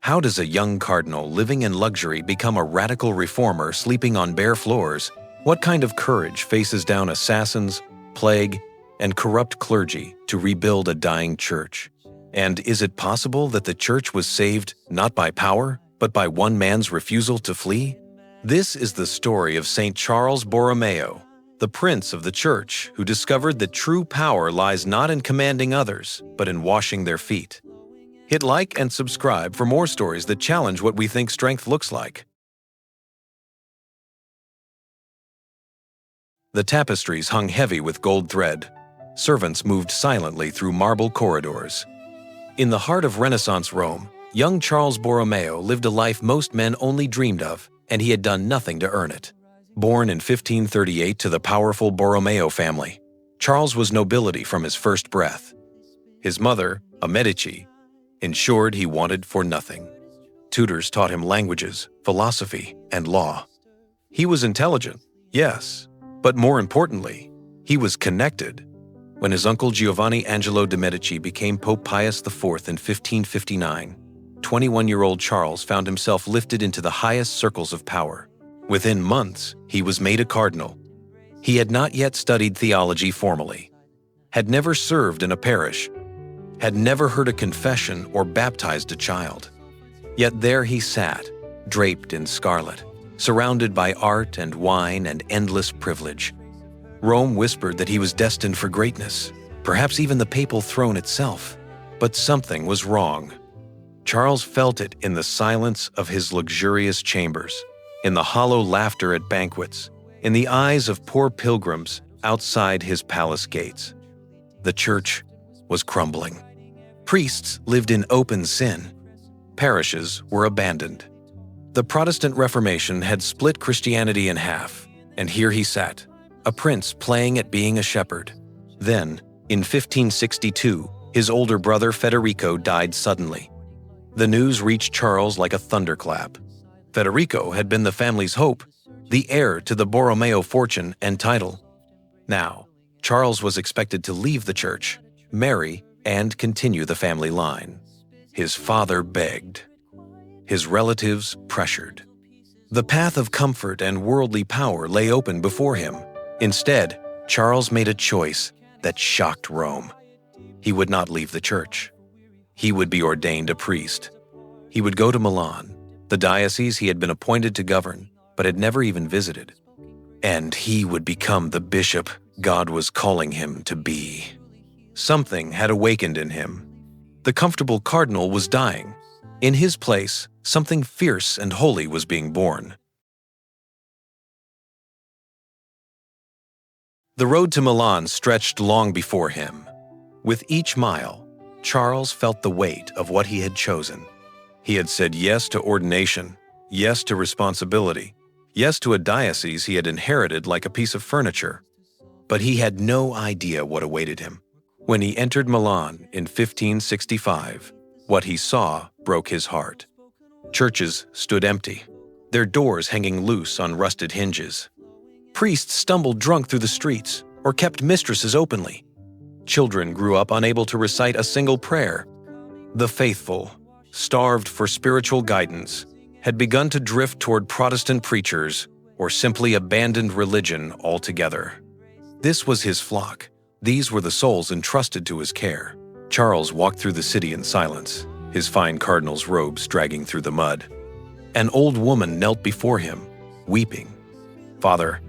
How does a young cardinal living in luxury become a radical reformer sleeping on bare floors? What kind of courage faces down assassins, plague, and corrupt clergy to rebuild a dying church? And is it possible that the church was saved not by power, but by one man's refusal to flee? This is the story of Saint Charles Borromeo, the prince of the church who discovered that true power lies not in commanding others, but in washing their feet. Hit like and subscribe for more stories that challenge what we think strength looks like. The tapestries hung heavy with gold thread. Servants moved silently through marble corridors. In the heart of Renaissance Rome, young Charles Borromeo lived a life most men only dreamed of, and he had done nothing to earn it. Born in 1538 to the powerful Borromeo family, Charles was nobility from his first breath. His mother, a Medici, ensured he wanted for nothing. Tutors taught him languages, philosophy, and law. He was intelligent, yes, but more importantly, he was connected. When his uncle Giovanni Angelo de' Medici became Pope Pius IV in 1559, 21-year-old Charles found himself lifted into the highest circles of power. Within months, he was made a cardinal. He had not yet studied theology formally, had never served in a parish, had never heard a confession or baptized a child. Yet there he sat, draped in scarlet, surrounded by art and wine and endless privilege. Rome whispered that he was destined for greatness, perhaps even the papal throne itself. But something was wrong. Charles felt it in the silence of his luxurious chambers, in the hollow laughter at banquets, in the eyes of poor pilgrims outside his palace gates. The church was crumbling. Priests lived in open sin. Parishes were abandoned. The Protestant Reformation had split Christianity in half, and here he sat, a prince playing at being a shepherd. Then, in 1562, his older brother Federico died suddenly. The news reached Charles like a thunderclap. Federico had been the family's hope, the heir to the Borromeo fortune and title. Now, Charles was expected to leave the church, marry, and continue the family line. His father begged. His relatives pressured. The path of comfort and worldly power lay open before him. Instead, Charles made a choice that shocked Rome. He would not leave the church. He would be ordained a priest. He would go to Milan, the diocese he had been appointed to govern, but had never even visited. And he would become the bishop God was calling him to be. Something had awakened in him. The comfortable cardinal was dying. In his place, something fierce and holy was being born. The road to Milan stretched long before him. With each mile, Charles felt the weight of what he had chosen. He had said yes to ordination, yes to responsibility, yes to a diocese he had inherited like a piece of furniture. But he had no idea what awaited him. When he entered Milan in 1565, what he saw broke his heart. Churches stood empty, their doors hanging loose on rusted hinges. Priests stumbled drunk through the streets or kept mistresses openly. Children grew up unable to recite a single prayer. The faithful, starved for spiritual guidance, had begun to drift toward Protestant preachers or simply abandoned religion altogether. This was his flock. These were the souls entrusted to his care. Charles walked through the city in silence, his fine cardinal's robes dragging through the mud. An old woman knelt before him, weeping. "Father,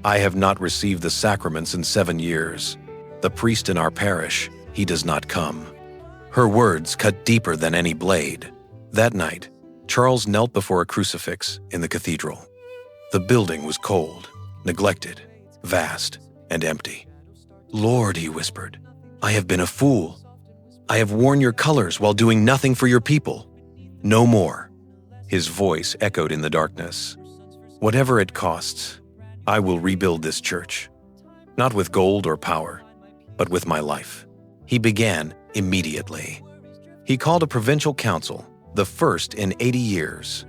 I have not received the sacraments in 7 years. The priest in our parish, he does not come." Her words cut deeper than any blade. That night, Charles knelt before a crucifix in the cathedral. The building was cold, neglected, vast, and empty. "Lord," he whispered, "I have been a fool. I have worn your colors while doing nothing for your people. No more." His voice echoed in the darkness. "Whatever it costs, I will rebuild this church. Not with gold or power, but with my life." He began immediately. He called a provincial council, the first in 80 years.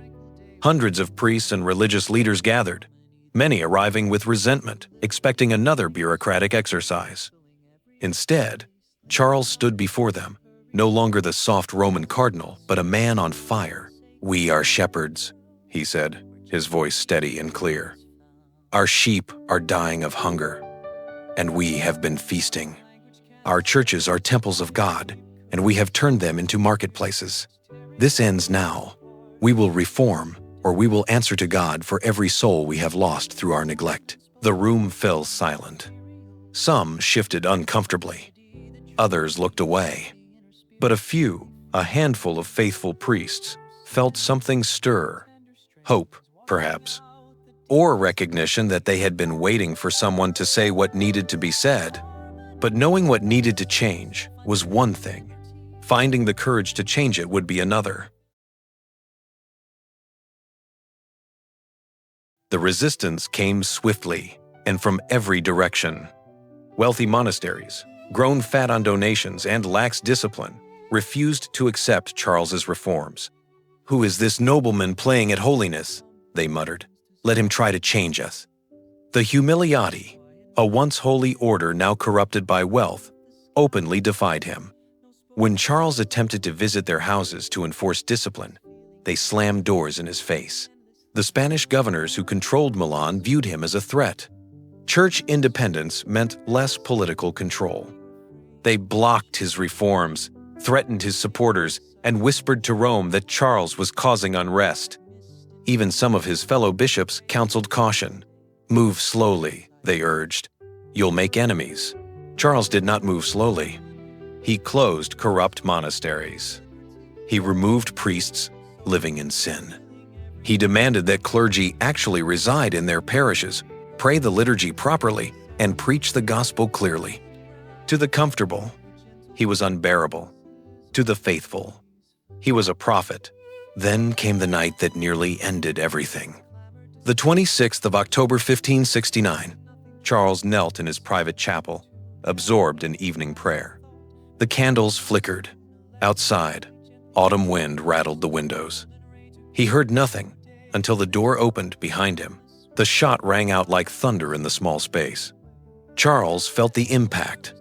Hundreds of priests and religious leaders gathered, many arriving with resentment, expecting another bureaucratic exercise. Instead, Charles stood before them, no longer the soft Roman cardinal, but a man on fire, "We are shepherds," he said, his voice steady and clear. "Our sheep are dying of hunger, and we have been feasting. Our churches are temples of God, and we have turned them into marketplaces. This ends now. We will reform, or we will answer to God for every soul we have lost through our neglect." The room fell silent. Some shifted uncomfortably. Others looked away. But a handful of faithful priests, felt something stir. Hope, perhaps. Or recognition that they had been waiting for someone to say what needed to be said. But knowing what needed to change was one thing. Finding the courage to change it would be another. The resistance came swiftly and from every direction. Wealthy monasteries, grown fat on donations and lax discipline, refused to accept Charles's reforms. "Who is this nobleman playing at holiness?" they muttered. "Let him try to change us." The Humiliati, a once holy order now corrupted by wealth, openly defied him. When Charles attempted to visit their houses to enforce discipline, they slammed doors in his face. The Spanish governors who controlled Milan viewed him as a threat. Church independence meant less political control. They blocked his reforms, threatened his supporters, and whispered to Rome that Charles was causing unrest. Even some of his fellow bishops counseled caution. "Move slowly," they urged. "You'll make enemies." Charles did not move slowly. He closed corrupt monasteries. He removed priests living in sin. He demanded that clergy actually reside in their parishes, pray the liturgy properly, and preach the gospel clearly. To the comfortable, he was unbearable. To the faithful, he was a prophet. Then came the night that nearly ended everything. The 26th of October 1569, Charles knelt in his private chapel, absorbed in evening prayer. The candles flickered. Outside, autumn wind rattled the windows. He heard nothing until the door opened behind him. The shot rang out like thunder in the small space. Charles felt the impact,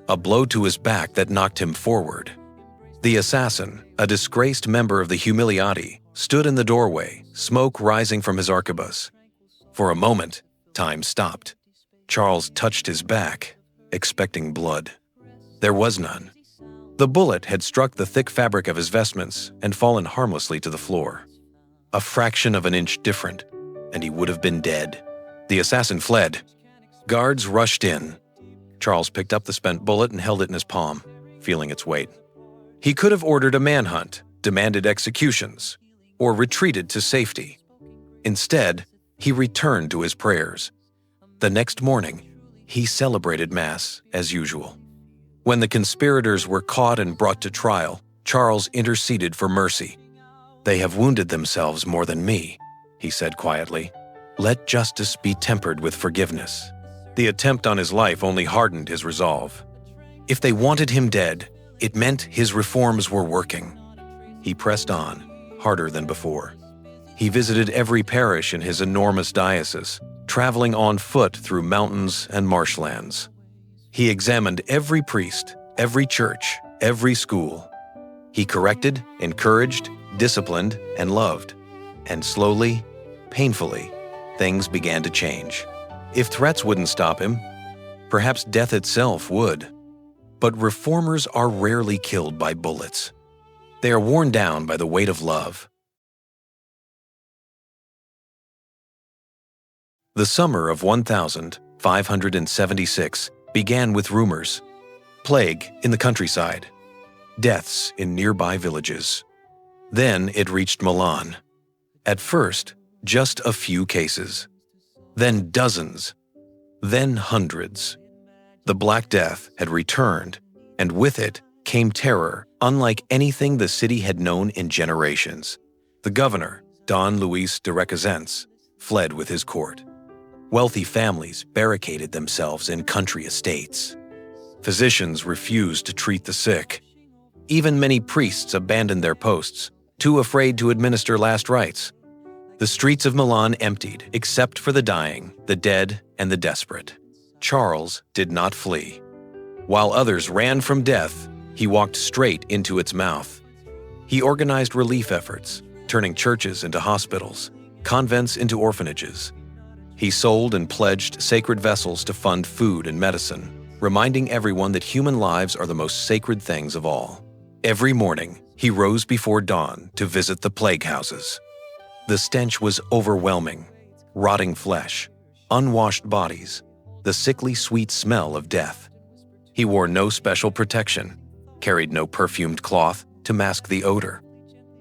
a blow to his back that knocked him forward. The assassin, a disgraced member of the Humiliati, stood in the doorway, smoke rising from his arquebus. For a moment, time stopped. Charles touched his back, expecting blood. There was none. The bullet had struck the thick fabric of his vestments and fallen harmlessly to the floor. A fraction of an inch different, and he would have been dead. The assassin fled. Guards rushed in. Charles picked up the spent bullet and held it in his palm, feeling its weight. He could have ordered a manhunt, demanded executions, or retreated to safety. Instead, he returned to his prayers. The next morning, he celebrated Mass as usual. When the conspirators were caught and brought to trial, Charles interceded for mercy. "They have wounded themselves more than me," he said quietly. "Let justice be tempered with forgiveness." The attempt on his life only hardened his resolve. If they wanted him dead, it meant his reforms were working. He pressed on, harder than before. He visited every parish in his enormous diocese, traveling on foot through mountains and marshlands. He examined every priest, every church, every school. He corrected, encouraged, disciplined, and loved. And slowly, painfully, things began to change. If threats wouldn't stop him, perhaps death itself would. But reformers are rarely killed by bullets. They are worn down by the weight of love. The summer of 1576 began with rumors. Plague in the countryside. Deaths in nearby villages. Then it reached Milan. At first, just a few cases. Then dozens. Then hundreds. The Black Death had returned, and with it came terror unlike anything the city had known in generations. The governor, Don Luis de Requesens, fled with his court. Wealthy families barricaded themselves in country estates. Physicians refused to treat the sick. Even many priests abandoned their posts, too afraid to administer last rites. The streets of Milan emptied, except for the dying, the dead, and the desperate. Charles did not flee. While others ran from death, he walked straight into its mouth. He organized relief efforts, turning churches into hospitals, convents into orphanages. He sold and pledged sacred vessels to fund food and medicine, reminding everyone that human lives are the most sacred things of all. Every morning, he rose before dawn to visit the plague houses. The stench was overwhelming: rotting flesh, unwashed bodies, the sickly sweet smell of death. He wore no special protection, carried no perfumed cloth to mask the odor.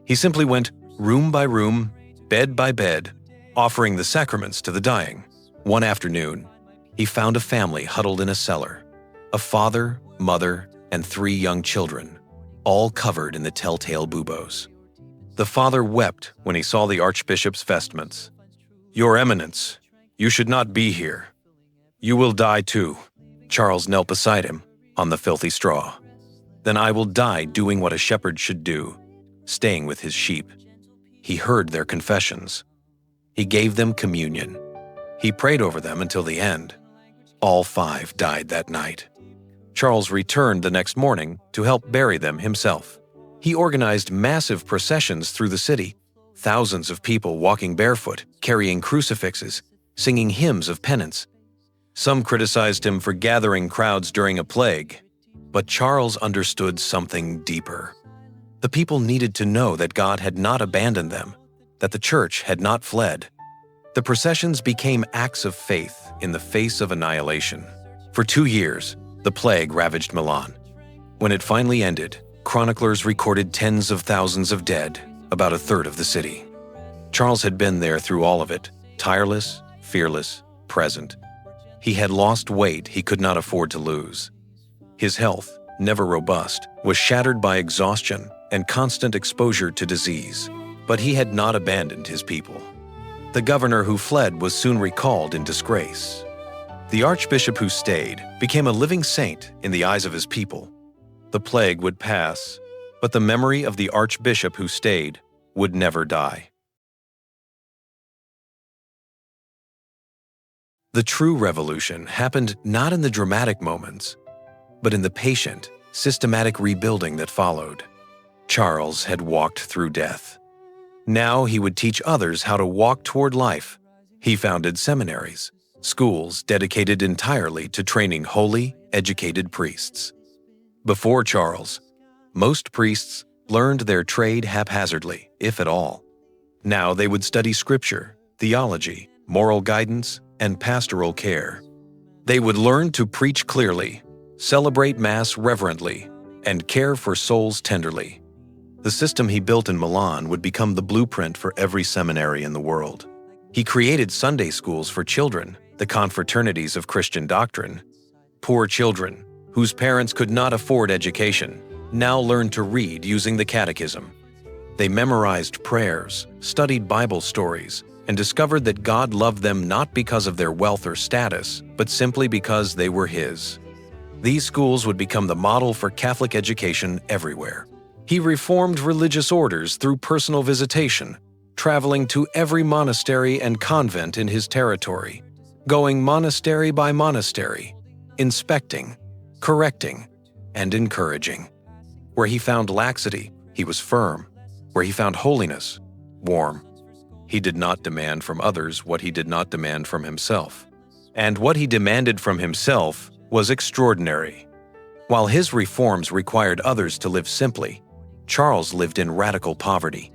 He simply went room by room, bed by bed, offering the sacraments to the dying. One afternoon, he found a family huddled in a cellar: a father, mother, and 3 young children, all covered in the telltale buboes. The father wept when he saw the Archbishop's vestments. "Your Eminence, you should not be here. You will die too." Charles knelt beside him on the filthy straw. "Then I will die doing what a shepherd should do, staying with his sheep." He heard their confessions. He gave them communion. He prayed over them until the end. All 5 died that night. Charles returned the next morning to help bury them himself. He organized massive processions through the city, thousands of people walking barefoot, carrying crucifixes, singing hymns of penance. Some criticized him for gathering crowds during a plague, but Charles understood something deeper. The people needed to know that God had not abandoned them, that the church had not fled. The processions became acts of faith in the face of annihilation. For 2 years, the plague ravaged Milan. When it finally ended, chroniclers recorded tens of thousands of dead, about a third of the city. Charles had been there through all of it, tireless, fearless, present. He had lost weight he could not afford to lose. His health, never robust, was shattered by exhaustion and constant exposure to disease. But he had not abandoned his people. The governor who fled was soon recalled in disgrace. The archbishop who stayed became a living saint in the eyes of his people. The plague would pass, but the memory of the archbishop who stayed would never die. The true revolution happened not in the dramatic moments, but in the patient, systematic rebuilding that followed. Charles had walked through death. Now he would teach others how to walk toward life. He founded seminaries, schools dedicated entirely to training holy, educated priests. Before Charles, most priests learned their trade haphazardly, if at all. Now they would study scripture, theology, moral guidance, and pastoral care. They would learn to preach clearly, celebrate Mass reverently, and care for souls tenderly. The system he built in Milan would become the blueprint for every seminary in the world. He created Sunday schools for children, the confraternities of Christian doctrine. Poor children, whose parents could not afford education, now learned to read using the catechism. They memorized prayers, studied Bible stories, and discovered that God loved them not because of their wealth or status, but simply because they were His. These schools would become the model for Catholic education everywhere. He reformed religious orders through personal visitation, traveling to every monastery and convent in his territory, going monastery by monastery, inspecting, correcting, and encouraging. Where he found laxity, he was firm. Where he found holiness, warm. He did not demand from others what he did not demand from himself. And what he demanded from himself was extraordinary. While his reforms required others to live simply, Charles lived in radical poverty.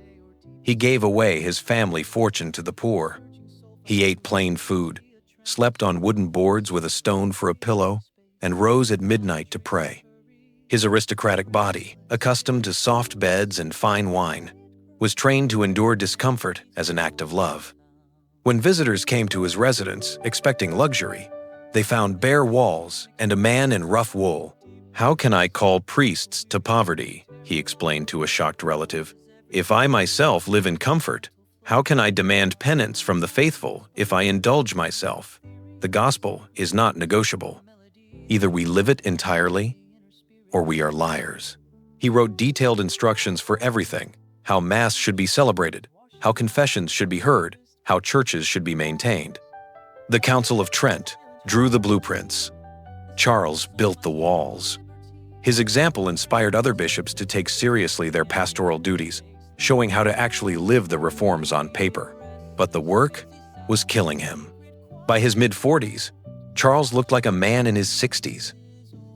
He gave away his family fortune to the poor. He ate plain food, slept on wooden boards with a stone for a pillow, and rose at midnight to pray. His aristocratic body, accustomed to soft beds and fine wine, was trained to endure discomfort as an act of love. When visitors came to his residence expecting luxury, they found bare walls and a man in rough wool. "How can I call priests to poverty?" he explained to a shocked relative. "If I myself live in comfort, how can I demand penance from the faithful if I indulge myself? The gospel is not negotiable. Either we live it entirely, or we are liars." He wrote detailed instructions for everything: how Mass should be celebrated, how confessions should be heard, how churches should be maintained. The Council of Trent drew the blueprints. Charles built the walls. His example inspired other bishops to take seriously their pastoral duties, showing how to actually live the reforms on paper. But the work was killing him. By his mid-40s, Charles looked like a man in his 60s.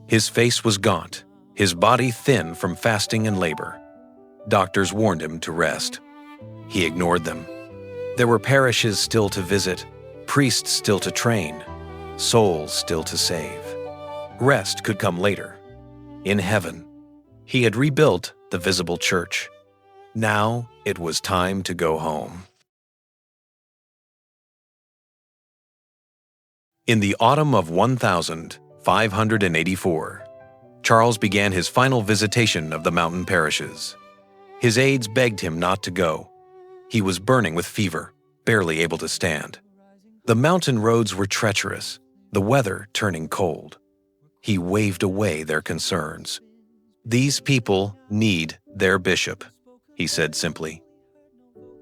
His face was gaunt, his body thin from fasting and labor. Doctors warned him to rest. He ignored them. There were parishes still to visit, priests still to train, souls still to save. Rest could come later. In heaven, he had rebuilt the visible church. Now it was time to go home. In the autumn of 1584, Charles began his final visitation of the mountain parishes. His aides begged him not to go. He was burning with fever, barely able to stand. The mountain roads were treacherous, the weather turning cold. He waved away their concerns. "These people need their bishop," he said simply.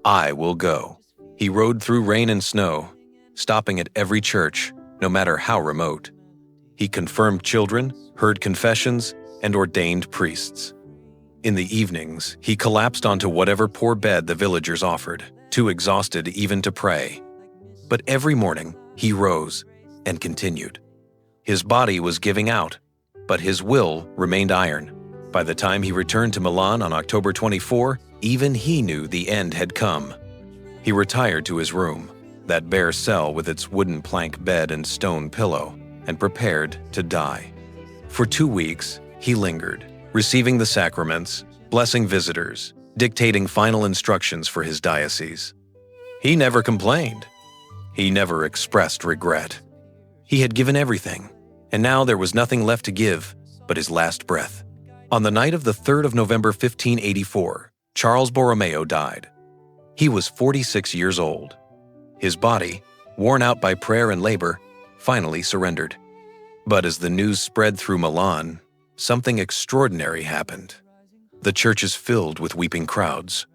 "I will go." He rode through rain and snow, stopping at every church, no matter how remote. He confirmed children, heard confessions, and ordained priests. In the evenings, he collapsed onto whatever poor bed the villagers offered, too exhausted even to pray. But every morning, he rose and continued. His body was giving out, but his will remained iron. By the time he returned to Milan on October 24, even he knew the end had come. He retired to his room, that bare cell with its wooden plank bed and stone pillow, and prepared to die. For 2 weeks, he lingered, receiving the sacraments, blessing visitors, dictating final instructions for his diocese. He never complained. He never expressed regret. He had given everything, and now there was nothing left to give but his last breath. On the night of the 3rd of November 1584, Charles Borromeo died. He was 46 years old. His body, worn out by prayer and labor, finally surrendered. But as the news spread through Milan, something extraordinary happened. The churches filled with weeping crowds.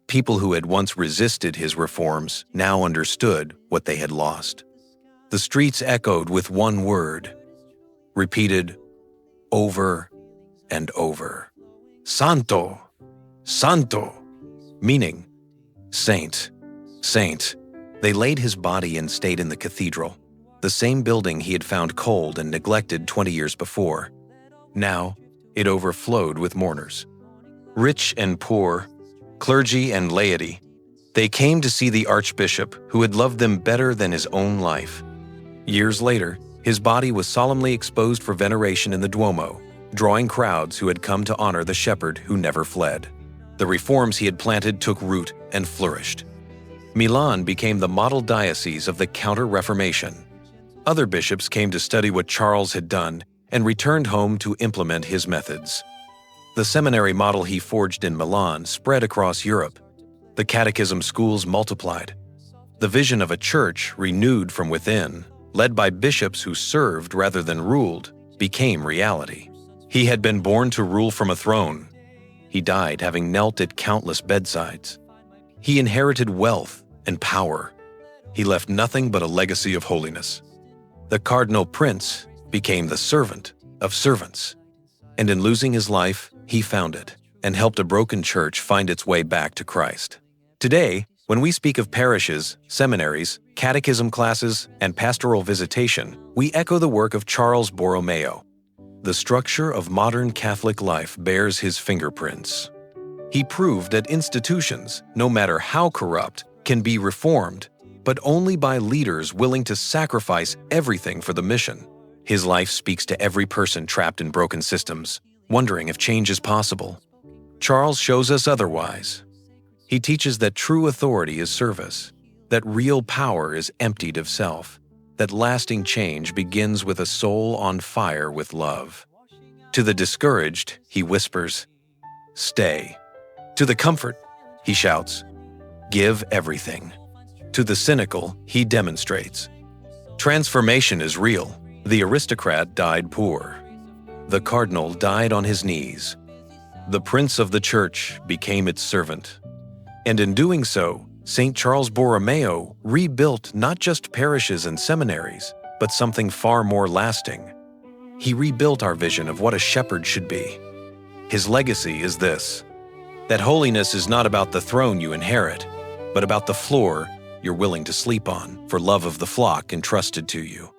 People who had once resisted his reforms now understood what they had lost. The streets echoed with one word, repeated over and over. Santo, Santo, meaning saint, saint. They laid his body in state in the cathedral, the same building he had found cold and neglected 20 years before. Now, it overflowed with mourners. Rich and poor, clergy and laity, they came to see the Archbishop who had loved them better than his own life. Years later, his body was solemnly exposed for veneration in the Duomo, drawing crowds who had come to honor the shepherd who never fled. The reforms he had planted took root and flourished. Milan became the model diocese of the Counter-Reformation. Other bishops came to study what Charles had done and returned home to implement his methods. The seminary model he forged in Milan spread across Europe. The catechism schools multiplied. The vision of a church renewed from within, led by bishops who served rather than ruled, became reality. He had been born to rule from a throne. He died having knelt at countless bedsides. He inherited wealth and power. He left nothing but a legacy of holiness. The Cardinal Prince became the servant of servants. And in losing his life, he found it and helped a broken church find its way back to Christ. Today, when we speak of parishes, seminaries, catechism classes, and pastoral visitation, we echo the work of Charles Borromeo. The structure of modern Catholic life bears his fingerprints. He proved that institutions, no matter how corrupt, can be reformed, but only by leaders willing to sacrifice everything for the mission. His life speaks to every person trapped in broken systems, wondering if change is possible. Charles shows us otherwise. He teaches that true authority is service, that real power is emptied of self, that lasting change begins with a soul on fire with love. To the discouraged, he whispers, "Stay." To the comfort, he shouts, "Give everything." To the cynical, he demonstrates, transformation is real. The aristocrat died poor. The cardinal died on his knees. The prince of the church became its servant. And in doing so, Saint Charles Borromeo rebuilt not just parishes and seminaries, but something far more lasting. He rebuilt our vision of what a shepherd should be. His legacy is this: That holiness is not about the throne you inherit, but about the floor you're willing to sleep on for love of the flock entrusted to you.